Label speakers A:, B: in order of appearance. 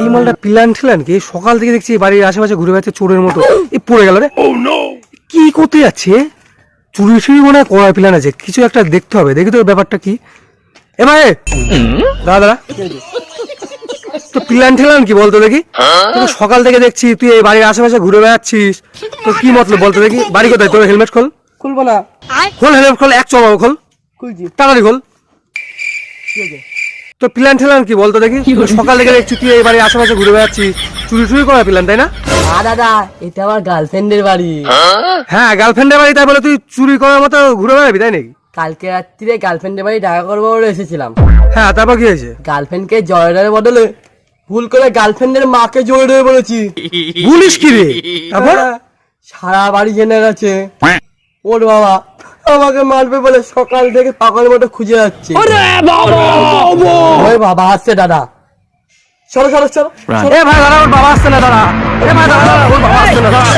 A: এই মালটা প্ল্যান ছিলেন কি? সকাল থেকে দেখছি বাড়ির আশেপাশে ঘুরে বেড়াচ্ছে চোরের মতো। এই পড়ে গেল রে। কি করতে যাচ্ছে? চুরি চুরি মনে হয় করার প্ল্যান আছে, কিছু একটা দেখতে হবে। দেখি তো ব্যাপারটা কি। এ ভাই দাদা দাদা, তো প্ল্যান ঠেলান কি বলতো দেখি? তুই সকাল থেকে দেখছি তুই এই বাড়ির আশেপাশে ঘুরে বেড়াচ্ছিস, তো কি মতলব বলতো দেখি? বাড়ি কোথায় তোর? হেলমেট খোল।
B: খুলবো না।
A: খোল হেলমেট খোল, এক চমাবো খোল,
B: খুলছি।
A: তাড়াতাড়ি খোল। তো প্ল্যান ঠেলান কি বলতো দেখি? সকাল থেকে দেখছি তুই এই বাড়ির আশেপাশে ঘুরে বেড়াচ্ছিস, চুরি চুরি করার প্ল্যান তাই না?
B: দাদা এটা আমার গার্লফ্রেন্ডের বাড়ি।
A: হ্যাঁ, গার্লফ্রেন্ডের বাড়ি, তাই বলে তুই চুরি করার মতো ঘুরে বেড়াবি তাই নাকি?
B: কালকে রাত্রিরে গার্লফ্রেন্ডের বাড়ি দেখা করবো বলে এসেছিলাম।
A: হ্যাঁ, তারপর কি হয়েছে?
B: গার্লফ্রেন্ডকে জয়ের বদলে ভুল করে গার্লফ্রেন্ডের মাকে জয় ধরে বলেছি।
A: বলিস কি রে? তারপর?
B: সারা বাড়ি জেনে গেছে। ওর বাবা আমাকে মারবে বলে সকাল থেকে পাগলের মতো খুঁজে যাচ্ছে। ওই বাবা আসছে দাদা, চলো চলো চলো।
A: এ ভাই দাঁড়া, ওর বাবা আসছে না দাঁড়া। এ ভাই দাঁড়া, ওর বাবা আসছে না দাঁড়া।